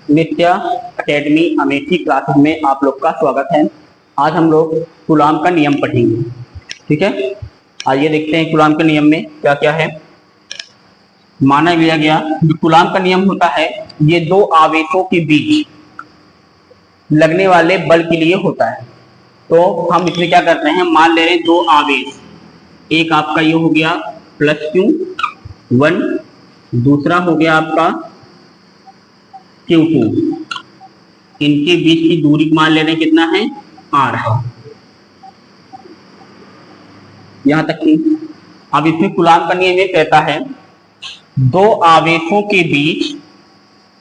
नित्या academy Amethi classes में आप लोग का स्वागत है। आज हम लोग कूलॉम का नियम पढ़ेंगे। ठीक है, आइए देखते हैं कूलॉम के नियम में क्या क्या है। माना लिया गया जो कूलॉम का नियम होता है ये दो आवेशों के बीच लगने वाले बल के लिए होता है। तो हम इसमें क्या करते हैं, मान ले रहे हैं दो आवेश, एक आपका ये हो गया +Q1, दूसरा हो गया आपका Q2। इनके बीच की दूरी मान ले रहे हैं कितना है, R है। यहां तक कि अब इसमें कूलॉम का नियम ये कहता है दो आवेशों के बीच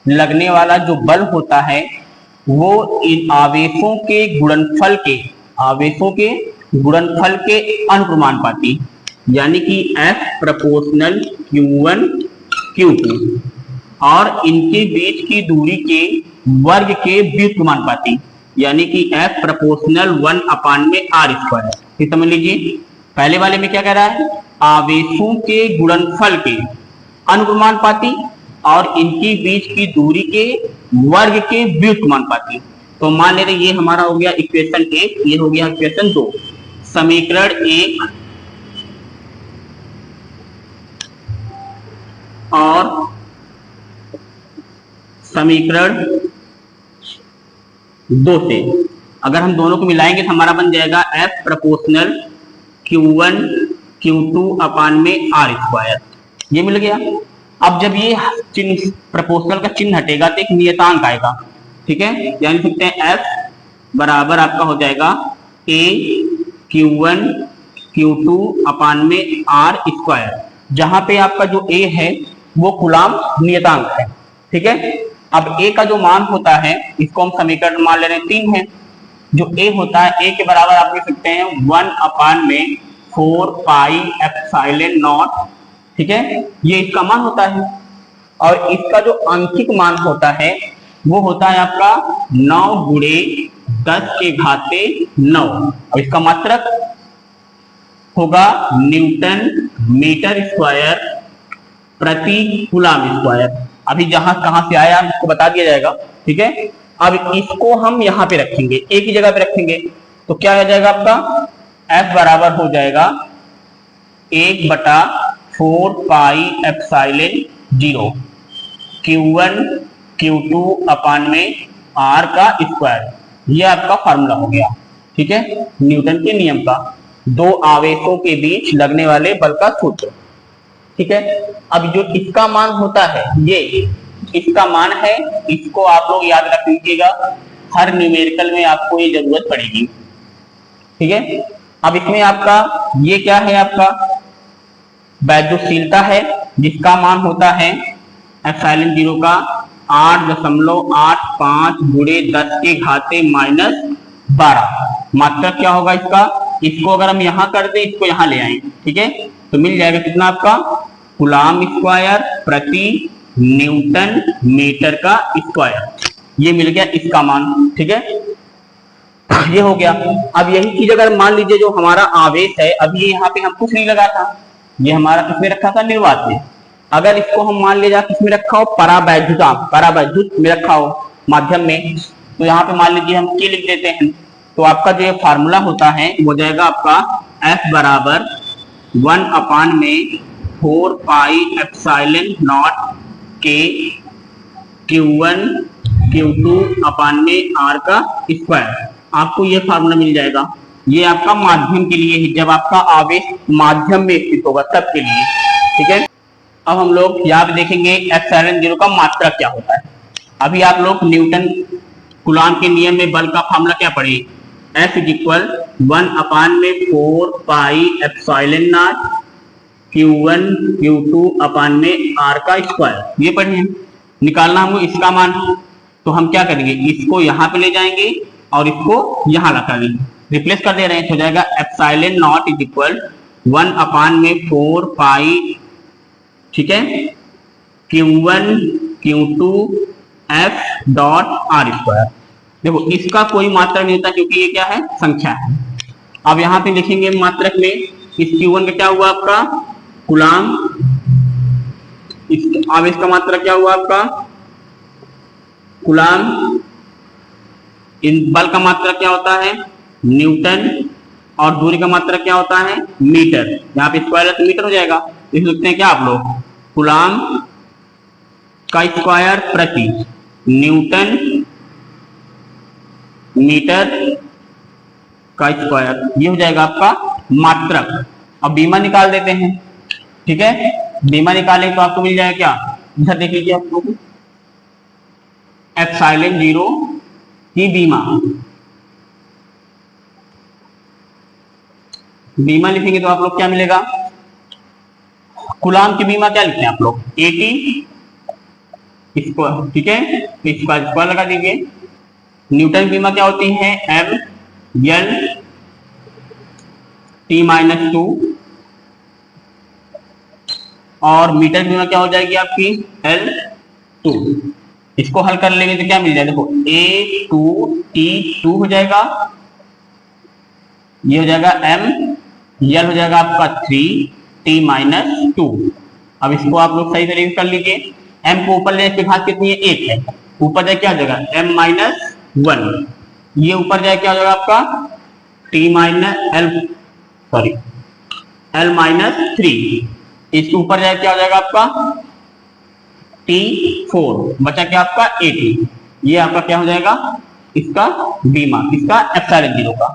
लगने वाला जो बल होता है वो इन आवेशों के गुणनफल के अनुक्रमानुपाती, यानी कि F प्रोपोर्शनल Q1 Q2 और इनके बीच की दूरी के वर्ग के व्युत्क्रमानुपाती, यानी कि F प्रोपोर्शनल 1/r²। ये समझ लीजिए, पहले वाले में क्या कह रहा है, आवेशों के गुणनफल के अनुक्रमानुपाती और इनके बीच की दूरी के वर्ग के व्युत्क्रमानुपाती। तो मान ले रहे ये हमारा हो गया इक्वेशन 1, ये हो गया इक्वेशन 2। समीकरण 1 और समीकरण 2 से अगर हम दोनों को मिलाएंगे तो हमारा बन जाएगा F प्रोपोर्शनल Q1 Q2/r²। ये मिल गया। अब जब ये चिन्ह प्रोपोर्शनल का चिन्ह हटेगा तो एक नियतांक आएगा। ठीक है, यानी सकते हैं F बराबर आपका हो जाएगा A Q1 Q2/r², जहां पे आपका जो A है वो कूलॉम नियतांक है। ठीक है, अब A का जो मान होता है इसको हम समीकरण मान ले रहे हैं 3 है। जो A होता है A के बराबर आप लिख सकते हैं 1/4πε0। ठीक है, ये इसका मान होता है और इसका जो आंशिक मान होता है वो होता है आपका 9 × 10⁻⁹ और इसका मात्रक होगा न्यूटन मीटर स्क्वायर प्रति कूलॉम स्क्वायर। अभी कहां से आया इसको बता दिया जाएगा। ठीक है, अब इसको हम यहाँ पे रखेंगे, एक ही जगह पे रखेंगे तो क्या हो जाएगा आपका F बराबर हो जाएगा 1/4πε0 Q1 Q2/r²। ये आपका फॉर्मूला हो गया। ठीक है, न्यूटन के नियम का दो आवेशों के बीच लगने वाले बल का सूत्र। ठीक है, अब जो इसका मान होता है ये इसका मान है, इसको आप लोग याद रख लीजिएगा, हर न्यूमेरिकल में आपको ये जरूरत पड़ेगी। ठीक है, अब इसमें आपका ये क्या है, आपका वैद्युतशीलता है जिसका मान होता है ε0 का 8.85 × 10⁻⁻12। मात्रक क्या होगा इसका, इसको अगर हम यहां कर दें, इसको यहां ले आए, ठीक है, तो मिल जाएगा कितना आपका कूलॉम स्क्वायर प्रति न्यूटन मीटर का स्क्वायर। ये मिल गया इसका मान। ठीक है, ये हो गया। अब यही चीज अगर मान लीजिए जो हमारा आवेश है, अब ये यहाँ पे हम कुछ नहीं लगा था, ये हमारा किसमें रखा था, निर्वात में। अगर इसको हम मान लीजिए किसमें रखा हो, परावैद्युत में रखा हो, माध्यम में, तो यहाँ पे मान लीजिए हम K लिख देते हैं। तो आपका जो ये फार्मूला होता है वो जाएगा आपका F बराबर 1/4πε0 K Q1 Q2/r²। आपको ये फार्मूला मिल जाएगा। ये आपका माध्यम के लिए है, जब आपका आवेश माध्यम में स्थित होगा तब के लिए। ठीक है, अब हम लोग यहाँ पे देखेंगे ε0 का मात्रक क्या होता है। अभी आप लोग न्यूटन कूलॉम के नियम में बल का फार्मूला क्या पढ़े, F = 1/4πε0 Q1 Q2/r²। ये पढ़े हैं। निकालना हमको इसका मान, तो हम क्या करेंगे, इसको यहाँ पे ले जाएंगे और इसको यहाँ रखेंगे, रिप्लेस कर दे रहे हैं, तो हो जाएगा ε0 = 1/4π, ठीक है, Q1 Q2F.r²। देखो इसका कोई मात्रक नहीं होता क्योंकि ये क्या है, संख्या है। अब यहाँ पे लिखेंगे मात्रक में, इस Q1 का क्या हुआ आपका कूलॉम, इस आवेश का मात्रक क्या हुआ आपका कूलाम, इन बल का मात्रा क्या होता है न्यूटन, और दूरी का मात्रा क्या होता है मीटर। यहाँ पे स्क्वायर है तो मीटर हो जाएगा। लिख सकते हैं क्या आप लोग, कूलाम का स्क्वायर प्रति न्यूटन मीटर का स्क्वायर, ये हो जाएगा आपका मात्रक। अब बीमा निकाल देते हैं, ठीक है। बीमा निकालें तो आपको मिल जाएगा क्या, इधर देख लीजिए आप लोग, एप्सिलॉन 0 की बीमा, बीमा लिखेंगे तो आप लोग क्या मिलेगा, कूलाम की बीमा क्या लिखते हैं आप लोग 80 स्क्वायर, ठीक है। तो इसका स्क्वायर लगा दीजिए। न्यूटन बीमा क्या होती है एम एल टी माइनस 2, और मीटर बीमा क्या हो जाएगी आपकी एल 2। इसको हल कर लेंगे तो क्या मिल जाएगा, देखो ए 2 टी 2 हो जाएगा, ये हो जाएगा एम, यल हो जाएगा आपका 3 टी माइनस 2। अब इसको आप लोग सही तरीके से कर लीजिए। एम को ऊपर ले घात कितनी है 1 है, ऊपर जाए क्या हो जाएगा एम माइनस 1, ये ऊपर जाए क्या हो जाएगा आपका T minus L sorry L minus 3, इसके ऊपर जाए क्या हो जाएगा आपका T4, बचा क्या आपका 80। ये आपका क्या हो जाएगा इसका बीमा, इसका एप्सिलॉन 0 का,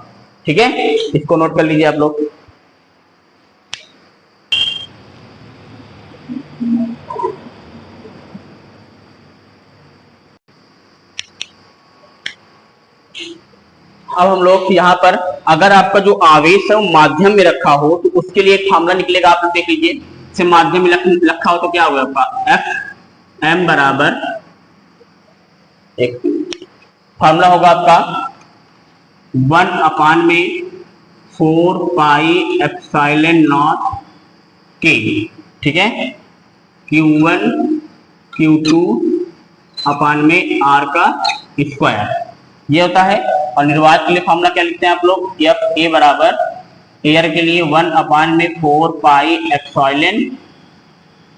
ठीक है। इसको नोट कर लीजिए आप लोग। अब हम लोग यहाँ पर अगर आपका जो आवेश है वो माध्यम में रखा हो तो उसके लिए एक फार्मूला निकलेगा, आप लोग देख लीजिए। जैसे माध्यम में रखा हो तो क्या होगा आपका एफ एम बराबर, एक फार्मूला होगा आपका 1/4 पाई एप्सिलॉन नॉट के, ठीक है, Q1 Q2 अपान में R का स्क्वायर, ये होता है। और निर्वात के लिए फॉर्मूला क्या लिखते हैं आप लोग, एफ ए बराबर एयर के लिए 1/4 pi epsilon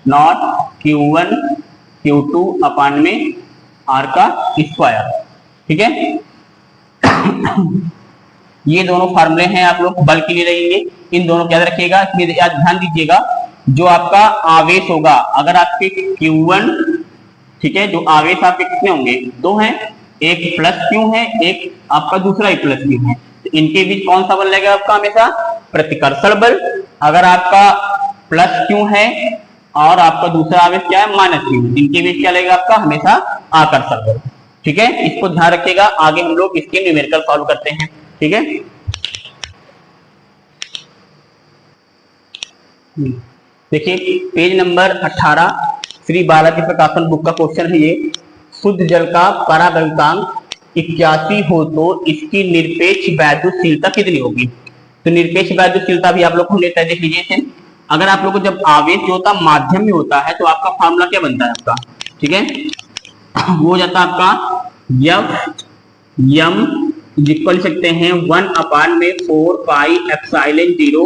not Q1 Q2 अपान में R का स्क्वायर, ठीक है। ये दोनों फार्मूले हैं आप लोग बल के लिए रहेंगे, इन दोनों को याद रखिएगा। इसमें ध्यान दीजिएगा जो आपका आवेश होगा, अगर आपके Q1, ठीक है, जो आवेश आपके कितने होंगे 2 हैं, एक प्लस Q है, एक आपका दूसरा ही प्लस Q है, तो इनके बीच कौन सा बल लगेगा आपका हमेशा प्रतिकर्षण बल। अगर आपका प्लस Q है और आपका दूसरा आवेश क्या है माइनस Q, इनके बीच क्या लगेगा आपका हमेशा आकर्षण बल, ठीक है। इसको ध्यान रखिएगा, आगे हम लोग इसके न्यूमेरिकल सॉल्व करते हैं, ठीक है। देखिए पेज नंबर 18 श्री बालाजी प्रकाशन बुक का क्वेश्चन है ये, शुद्ध जल का परागलतांक 81 हो तो इसकी निरपेक्ष वैद्युतशीलता कितनी होगी। तो निरपेक्ष वैद्युतशीलता भी आप लोग को लेता है, देख लीजिए। अगर आप लोग को जब आवेश जो होता है माध्यम में होता है तो आपका फार्मूला क्या बनता है आपका, ठीक है, वो हो जाता है आपका एफ एम इक्वल सकते हैं 1/4 पाई एप्सिलॉन 0,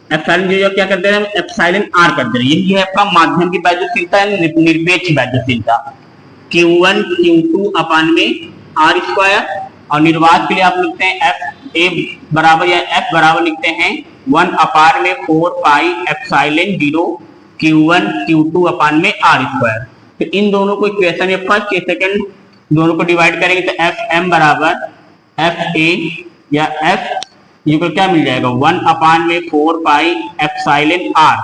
एप्सिलॉन 0 क्या कर दे रहे हैं एप्सिलॉन आर कर दे रहे हैं, यही है आपका माध्यम की वैद्युतशीलता, निरपेक्ष वैद्युतशीलता Q1 Q2 अपान में R स्क्वायर। और निर्वात के लिए आप लिखते हैं एफ ए बराबर या एफ बराबर लिखते हैं 1/4 पाई एप्सिलॉन 0 Q1 Q2 अपान में R स्क्वायर। तो इन दोनों को इक्वेशन में फर्स्ट या सेकंड दोनों को डिवाइड करेंगे तो एफ एम बराबर एफ ए या एफ ये को क्या मिल जाएगा 1/4 pi epsilon R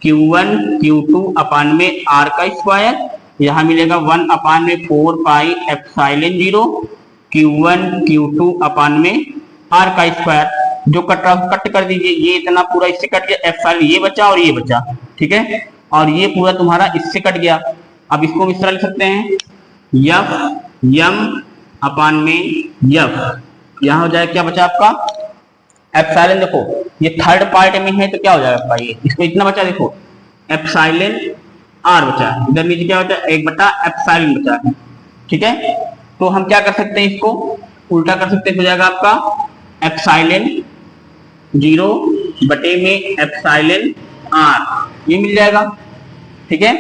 Q1 Q2 अपान में R का स्क्वायर, यहाँ मिलेगा 1/4 पाई एप्सिलॉन 0 Q1 Q2 अपान में R का स्क्वायर। जो कट कर दीजिए, ये इतना पूरा इससे कट गया, एप्सिलॉन ये बचा और ये बचा, ठीक है, और ये पूरा तुम्हारा इससे कट गया। अब इसको इस तरह लिख सकते हैं एफ एम अपान में एफ, यहाँ हो जाएगा क्या बचा आपका एप्सिलॉन, देखो ये थर्ड पार्ट में है तो क्या हो जाएगा आपका ये, इसको इतना बचा, देखो एप्सिलॉन आर बचा है, इधर नीचे क्या बचा 1/एप्सिलॉन बचा है, ठीक है। तो हम क्या कर सकते हैं, इसको उल्टा कर सकते हैं, हो जाएगा आपका एप्सिलॉन 0 बटे में एप्सिलॉन आर, ये मिल जाएगा, ठीक है।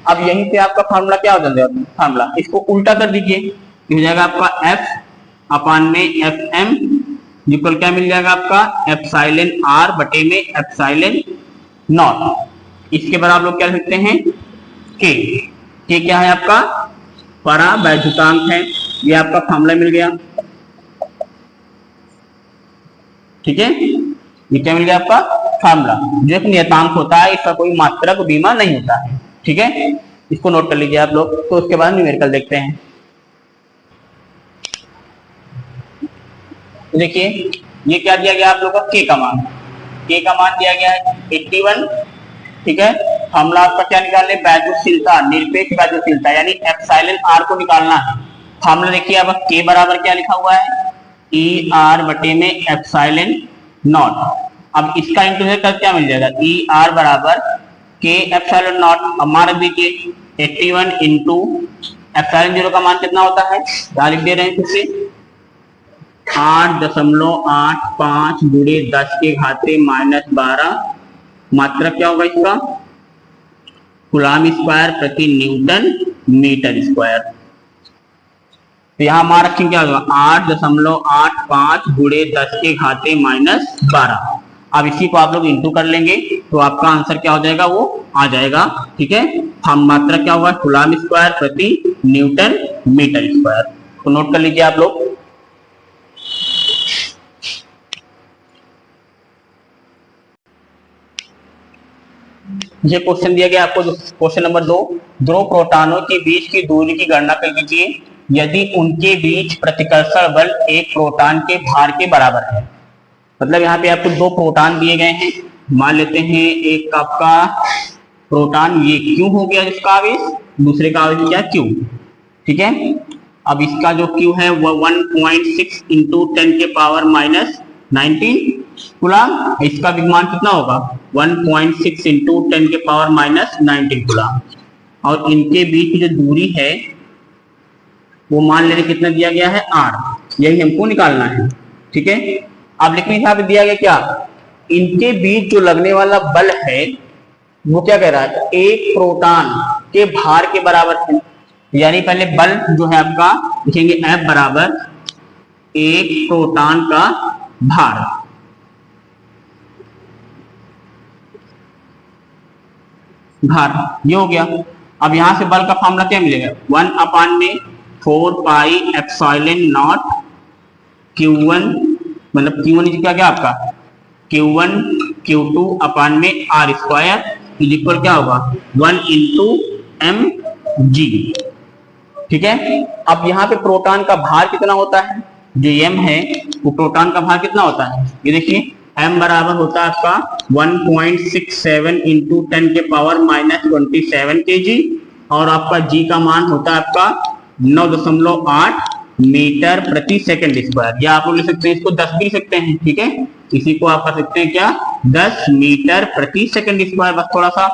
अब यहीं से आपका फार्मूला क्या हो जाता है, फार्मूला इसको उल्टा कर दीजिए, हो जाएगा आपका एफ अपान में एफ एम इक्वल क्या मिल जाएगा आपका एप्सिलॉन आर बटे में एप्सिलॉन नॉट। इसके बाद आप लोग क्या लिखते हैं के क्या है आपका परावैद्युतांक है, ये आपका फार्मूला मिल गया। ठीक है, ये क्या मिल गया आपका फार्मूला, जो एक नियतांक होता है, इसका कोई मात्रक बीमा नहीं होता है। ठीक है, इसको नोट कर लीजिए आप लोग। तो उसके बाद न्यूमेरिकल देखते हैं। देखिए ये क्या दिया गया आप लोग का के का मान दिया गया है 81। ठीक है, फार्मूला आपका क्या निकालने, वैद्युशीलता, निरपेक्ष वैद्युशीलता यानी एप्सिलॉन आर को निकालना है। फार्मूला देखिए अब के बराबर क्या लिखा हुआ है ई आर बटे में एप्सिलॉन नॉट। अब इसका इंटीग्रेट कर क्या मिल जाएगा ई आर बराबर के एप्सिलॉन नॉट। अब मान रख दीजिए 81 इंटू एप्सिलॉन जीरो का मान कितना होता है, क्या लिख दे रहे हैं फिर से 8.85 गुणे 10 के घाते -12 मात्रक क्या होगा इसका कूलम स्क्वायर प्रति न्यूटन मीटर स्क्वायर। तो यहां मान रखेंगे क्या होगा 8.85 गुणे 10 के घाते -12। अब इसी को आप लोग इंटू कर लेंगे तो आपका आंसर क्या हो जाएगा, वो आ जाएगा। ठीक है, हम मात्रक क्या होगा कूलम स्क्वायर प्रति न्यूटन मीटर स्क्वायर। तो नोट कर लीजिए आप लोग। ये क्वेश्चन दिया गया आपको, क्वेश्चन नंबर 2, दो प्रोटॉनों के बीच की दूरी की गणना कर लीजिए यदि उनके बीच प्रतिकर्षण बल एक प्रोटॉन के भार के बराबर है। मतलब यहाँ पे आपको दो प्रोटॉन दिए गए हैं, मान लेते हैं एक आपका प्रोटॉन ये क्यू हो गया जिसका आवेश, दूसरे का आवेश क्या क्यू। ठीक है, अब इसका जो क्यू है वो 1.6 इंटू 10 के पावर -19 कूलम, इसका विद्यमान कितना होगा 1.6 इंटू 10 के पावर -19 कूलम। और इनके बीच की जो दूरी है वो मान लेते कितना दिया गया है r, यही हमको निकालना है। ठीक है, अब लेकिन यहाँ पे दिया गया क्या, इनके बीच जो लगने वाला बल है वो क्या कह रहा है एक प्रोटॉन के भार के बराबर है। यानी पहले बल जो है आपका लिखेंगे F बराबर एक प्रोटॉन का भार। ये हो गया। अब यहां से बल का फॉर्मूला क्या मिलेगा 1/4 पाई एप्सिलॉन नॉट Q1, मतलब Q1 क्या क्या आपका Q1 Q2 अपान में R स्क्वायर इज इक्वल क्या होगा 1 इंटू mg। ठीक है, अब यहाँ पे प्रोटॉन का भार कितना होता है, जो m है वो प्रोटॉन का भार कितना होता है, ये देखिए m बराबर होता है आपका 1.67 इंटू 10 के पावर -27 kg और आपका g का मान होता है आपका 9.8 मीटर प्रति सेकंड स्क्वायर। या आप लोग लिख सकते हैं इसको 10 भी लिख सकते हैं। ठीक है, इसी को आप कर सकते हैं क्या 10 मीटर प्रति सेकंड स्क्वायर, बस थोड़ा सा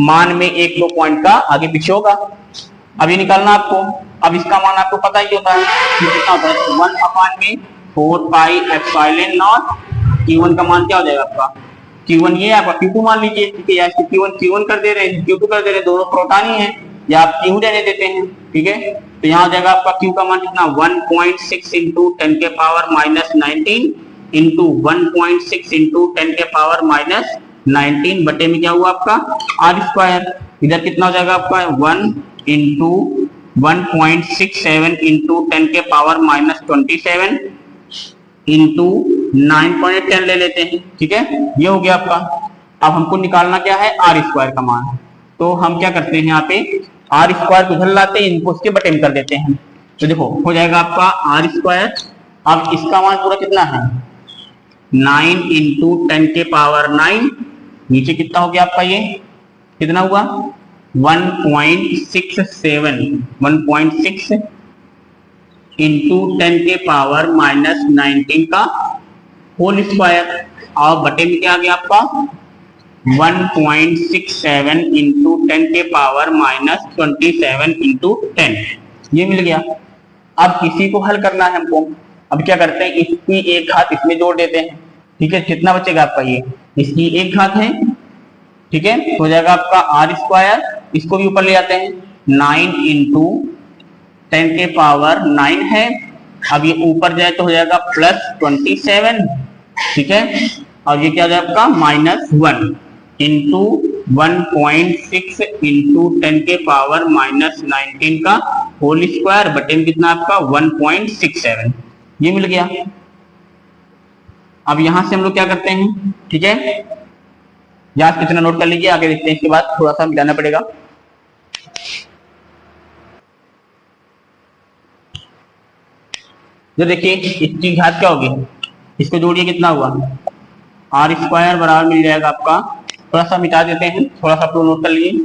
मान में 1-2 पॉइंट का आगे पीछे होगा। अब ये निकालना आपको, अब इसका मान आपको पता ही होता है कितना होता है 1/4 पाई एप्सिलॉन नॉट। Q1 का मान क्या हो जाएगा आपका Q1 ये आपका Q2 मान लीजिए। ठीक है, या Q1 कर दे रहे हैं Q2 कर दे रहे हैं, दोनों प्रोटॉन ही है, या आप Q रहने देते हैं। ठीक है, तो यहाँ हो जाएगा आपका Q का मान कितना 1.6 इंटू 10 के पावर -19 इंटू 1.6 इंटू 10 के पावर -19 बटे में क्या हुआ आपका R स्क्वायर। इधर कितना हो जाएगा आपका 1 इंटू 1.67 इंटू 10 के पावर -27 इंटू 9.10 ले लेते हैं। ठीक है, ये हो गया आपका। अब हमको निकालना क्या है R स्क्वायर का मान। तो हम क्या करते हैं यहाँ पे R स्क्वायर को उधर लाते हैं, इनको उसके बटे में कर देते हैं। तो देखो हो जाएगा आपका R स्क्वायर। अब इसका मान पूरा कितना है 9 इंटू 10 के पावर 9, नीचे कितना हो गया आपका ये कितना हुआ 1.6 इंटू 10 के पावर -19 का होल स्क्वायर और बटे में क्या आ गया आपका 1.67 इंटू 10 के पावर -27 इंटू 10, ये मिल गया। अब इसी को हल करना है हमको। अब क्या करते हैं इसकी एक घात इसमें जोड़ देते हैं। ठीक है, कितना बचेगा आपका ये इसकी एक घात है। ठीक है, हो जाएगा आपका R स्क्वायर इसको भी ऊपर ले जाते हैं, 9 इंटू 10 के पावर 9 है। अब ये ऊपर जाए तो हो जाएगा +27, ठीक है। और ये क्या हो जाएगा आपका -1 इंटू 1.6 इंटू 10 के पावर -19 का होल स्क्वायर बटे में कितना आपका 1.67, ये मिल गया। अब यहां से हम लोग क्या करते हैं, ठीक है, यहां से कितना नोट कर लीजिए, आगे देखते हैं। इसके बाद थोड़ा सा मिलाना पड़ेगा। जो देखिए इसकी घात क्या होगी, इसको जोड़िए कितना हुआ, r² बराबर मिल जाएगा आपका, थोड़ा सा मिटा देते हैं, थोड़ा सा आप लोग नोट कर लीजिए।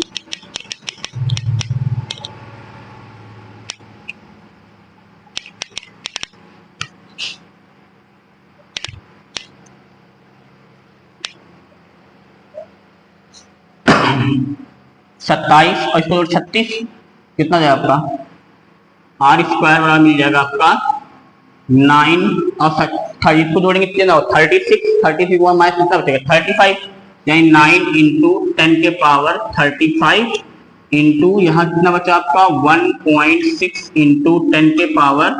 सत्ताईस और इसको 36 कितना जाएगा आपका, r² बराबर मिल जाएगा आपका 9 और 30 को जोड़ेंगे कितना, 36 माइनस कितना बचेगा 35, यानी 9 इंटू 10 के पावर 35 इंटू यहाँ कितना बचा आपका 1.6 इंटू 10 के पावर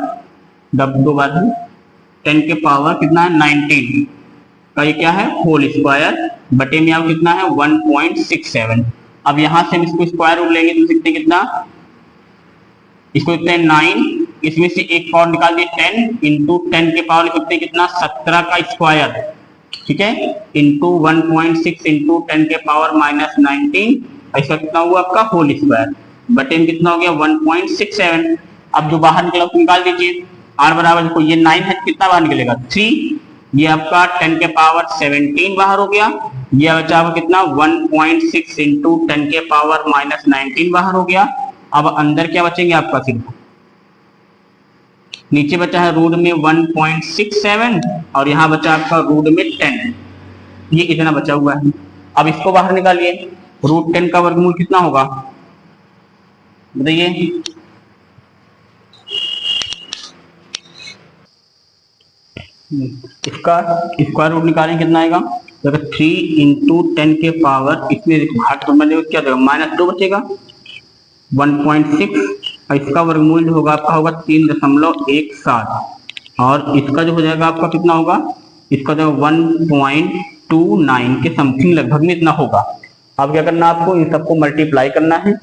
10 के पावर कितना है 19 का, ये क्या है होल स्क्वायर बटे में आप कितना है 1.67। अब यहां से हम इसको स्क्वायर रूट लेंगे तो कितने कितना, इसको कितने 9, इसमें से एक पावर निकाल दिए 10 इंटू 10 के पावर कितने कितना 17 का स्क्वायर, ठीक है, इंटू 1.6 इंटू 10 के पावर -19, ऐसा कितना हुआ आपका होल स्क्वायर बटे में कितना हो गया 1.67। अब जो बाहर निकला उसको निकाल दीजिए, r बराबर देखो ये 9 है, कितना बाहर निकलेगा 3, ये आपका 10 के पावर 17 बाहर हो गया, ये बचा आपका कितना 1.6 इंटू 10 के पावर -19 बाहर हो गया। अब अंदर क्या बचेंगे आपका, सिर्फ नीचे बचा है रूट में 1.67 और यहाँ बचा आपका रूट में 10, ये इतना बचा हुआ है। अब इसको बाहर निकालिए, रूट 10 का वर्गमूल कितना होगा बताइए, इसका स्क्वायर रूट निकालें कितना आएगा, अगर 3 इंटू 10 के पावर इसमें घाट तो मतलब क्या देगा -2 बचेगा 1.6 और इसका वर्गमूल जो होगा आपका होगा 3.17 और इसका जो हो जाएगा आपका कितना होगा, इसका जो 1.29 के समथिंग लगभग में इतना होगा। अब क्या करना है आपको, इन सबको मल्टीप्लाई करना है,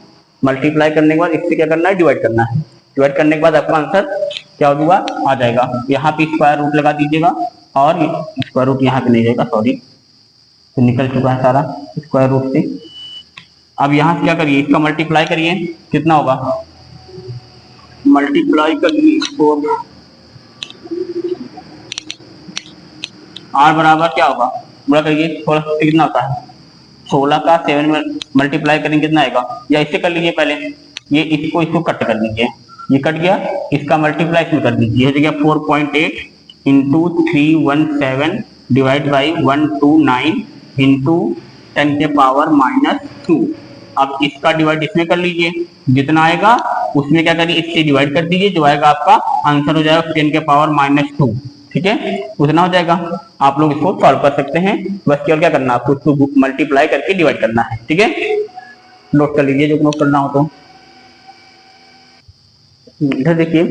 मल्टीप्लाई करने के बाद इससे क्या करना है डिवाइड करना है, डिवाइड करने के बाद आपका आंसर क्या होगा आ जाएगा। यहाँ पे स्क्वायर रूट लगा दीजिएगा और स्क्वायर रूट यहाँ पे नहीं जाएगा, सॉरी तो निकल चुका है सारा स्क्वायर रूट से। अब यहाँ से क्या करिए, इसका मल्टीप्लाई करिए कितना होगा, मल्टीप्लाई करिए इसको, r बराबर क्या होगा पूरा करिए, थोड़ा कितना होता है 16 का 7 में मल्टीप्लाई करेंगे कितना आएगा, या इससे कर लीजिए पहले, ये इसको कट कर लीजिए, ये कट गया, इसका मल्टीप्लाई इसमें कर दीजिए, हो जाएगा 4.8 इंटू 317 डिवाइड बाई 129 इंटू 10 के पावर -2। अब इसका डिवाइड इसमें कर लीजिए, जितना आएगा उसमें क्या करिए इससे डिवाइड कर दीजिए, जो आएगा आपका आंसर हो जाएगा 10 के पावर -2, ठीक है, उतना हो जाएगा। आप लोग इसको सॉल्व कर सकते हैं, बस केवल क्या करना है आपको इसको मल्टीप्लाई करके डिवाइड करना है, ठीक है, नोट कर लीजिए जो नोट करना हो तो। इधर देखिए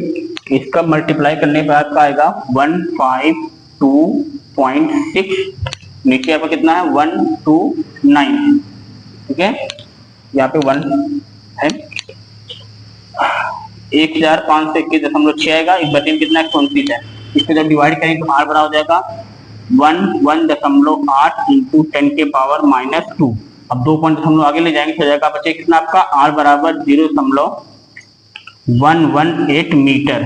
इसका मल्टीप्लाई करने पर आपका आएगा 152.6, नीचे आपका कितना है 129, ठीक है, यहाँ पे 1 है 1521.6 आएगा, इस बटे में कितना 129 है, इसको जब डिवाइड करेंगे तो r बराबर हो जाएगा 1.8 इंटू 10 के पावर -2। अब 2 पॉइंट हम लोग आगे ले जाएंगे तो हो जाएगा बचे कितना आपका r बराबर 0.118 मीटर।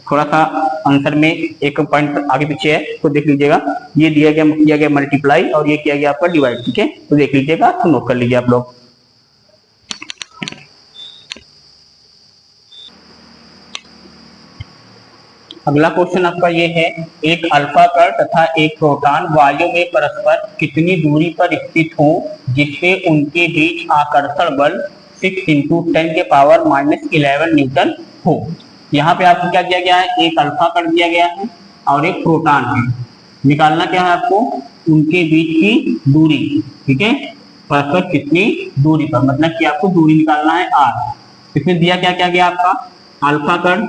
थोड़ा सा आंसर में एक पॉइंट आगे पीछे है तो देख लीजिएगा, ये दिया गया मल्टीप्लाई और ये किया गया आपका डिवाइड, ठीक है, तो देख लीजिएगा, तो नोट कर लीजिए आप लोग। अगला क्वेश्चन आपका ये है, एक अल्फा कण तथा एक प्रोटॉन वायु में परस्पर कितनी दूरी पर स्थित हो जिससे उनके बीच आकर्षण बल 6 इंटू 10 के पावर -11 न्यूटन हो। यहाँ पे आपको क्या दिया गया है, एक अल्फा कण दिया गया है और एक प्रोटॉन है, निकालना क्या है आपको उनके बीच की दूरी, ठीक है, परस्पर कितनी दूरी पर, मतलब कि आपको दूरी निकालना है r। इसमें दिया क्या क्या गया आपका, अल्फा कण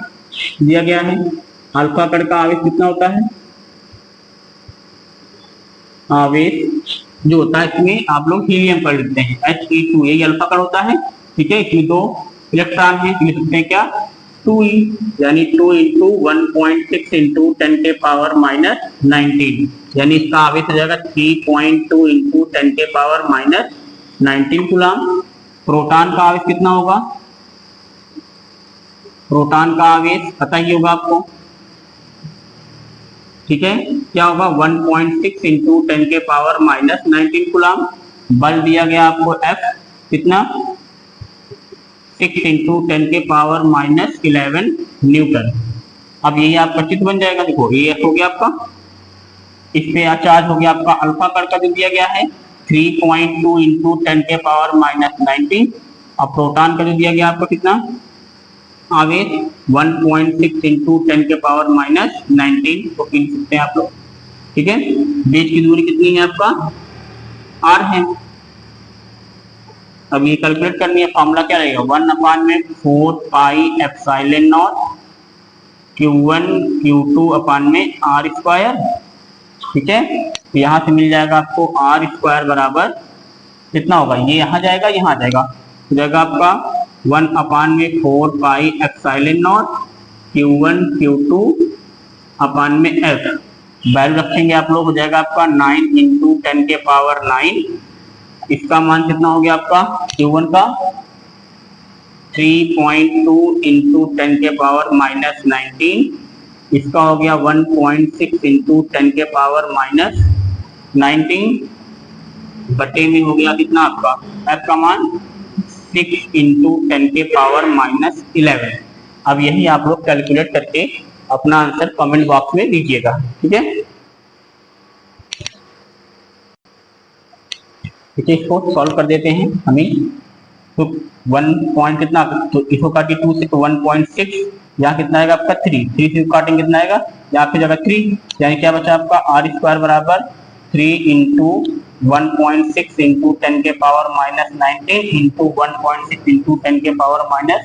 दिया गया है। अल्फा कण का आवेश कितना होता है, आवेश जो होता है इसमें आप लोग हीलियम कर लेते हैं He2, यही अल्फा कण होता है। ठीक है, इसमें 2 इलेक्ट्रॉन है, लिख सकते हैं क्या 2e, यानी 2 इंटू 1.6 इंटू 10 के पावर माइनस 19, यानी इसका आवेश हो जाएगा 3.2 इंटू 10 के पावर माइनस 19 कूलम। प्रोटॉन का आवेश कितना होगा, प्रोटॉन का आवेश पता ही होगा आपको। ठीक है, क्या होगा 1.6 इंटू 10 के पावर माइनस 19 कूलम। बल दिया गया आपको F कितना 6 इंटू 10 के पावर माइनस 11 न्यूटन। अब यही आपका चित्र बन जाएगा। देखो ये हो गया आपका, इस पे चार्ज हो गया आपका अल्फा कण का जो दिया गया है 3.2 इंटू 10 के पावर माइनस 19। अब प्रोटॉन का जो दिया गया आपको कितना आवेश 1.6 इंटू 10 के पावर माइनस 19 को लिख सकते हैं आप लोग। ठीक है, बीच की दूरी कितनी है आपका r है। अब ये कैलकुलेट करनी है, फॉर्मूला क्या रहेगा 1/4 pi epsilon not q1 q2 अपन में r स्क्वायर। ठीक है, तो यहाँ से मिल जाएगा आपको r स्क्वायर बराबर कितना होगा, ये यहाँ जाएगा यहाँ जाएगा, हो जाएगा आपका 1/4 pi epsilon not q1 q2 अपन में f। वैल्यू रखेंगे आप लोग, हो जाएगा आपका 9 इंटू 10 के पावर 9। इसका मान कितना हो गया आपका q1 का 3.2 इंटू 10 के पावर माइनस 19। इसका हो गया 1.6 इंटू 10 के पावर माइनस 19 बटे में हो गया कितना आपका f का मान 6 इंटू 10 के पावर माइनस 11। अब यही आप लोग कैलकुलेट करके अपना आंसर कमेंट बॉक्स में दीजिएगा। ठीक है, इसको सॉल्व कर देते हैं हमें। तो 1 पॉइंट कितना, तो इसको काटिए 2 से, तो 1.6, यहाँ कितना आएगा आपका 3 से काटेंगे कितना आएगा, यहाँ पे जगह 3, यानी क्या बचा आपका r स्क्वायर बराबर 3 इंटू 1.6 इंटू 10 के पावर माइनस 19 इंटू 1.6 इंटू 10 के पावर माइनस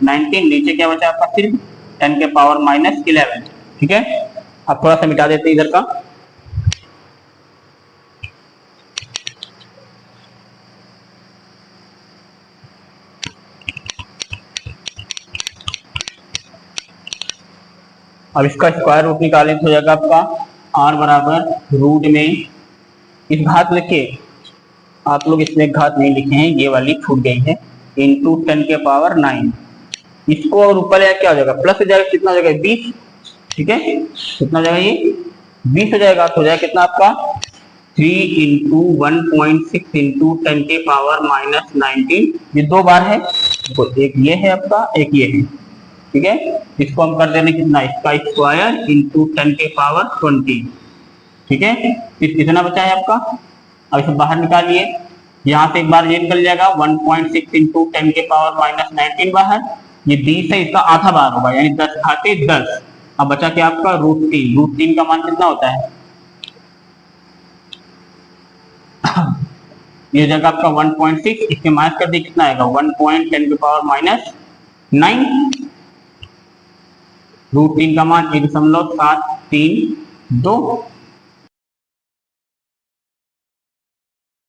19। नीचे क्या बचा आपका सिर्फ 10 के पावर माइनस 11। ठीक है, अब थोड़ा सा मिटा देते हैं इधर का। अब इसका स्क्वायर रूट निकालें तो हो जाएगा आपका r बराबर रूट में इस घात लिखिए, आप लोग इसमें घात नहीं लिखे हैं, ये वाली छूट गई है, इंटू 10 के पावर 9। इसको और ऊपर क्या हो जाएगा प्लस हो जाएगा, कितना हो जाएगा 20। ठीक है, कितना हो जाएगा ये 20 हो जाएगा, तो हो जाएगा कितना आपका 3 इंटू 1.6 इंटू 10 के पावर माइनस 19। ये 2 बार है, तो एक ये है आपका एक ये है। ठीक है, इसको हम कर देने कितना, इसका स्क्वायर इंटू 10 के पावर 20। ठीक है, कितना बचा है आपका, अब इसे बाहर निकालिए, यहाँ से एक बार ये निकल जाएगा 1.6 इंटू 10 के पावर माइनस 19 बाहर, ये 20 है, इसका आधा बार होगा यानी 10 खाते 10। अब बचा क्या आपका √3। √3 का मान कितना होता है ये जगह आपका 1.6, इसके माइनस कर दिए कितना आएगा 1.10 के पावर माइनस 9। √3 का मान 1.732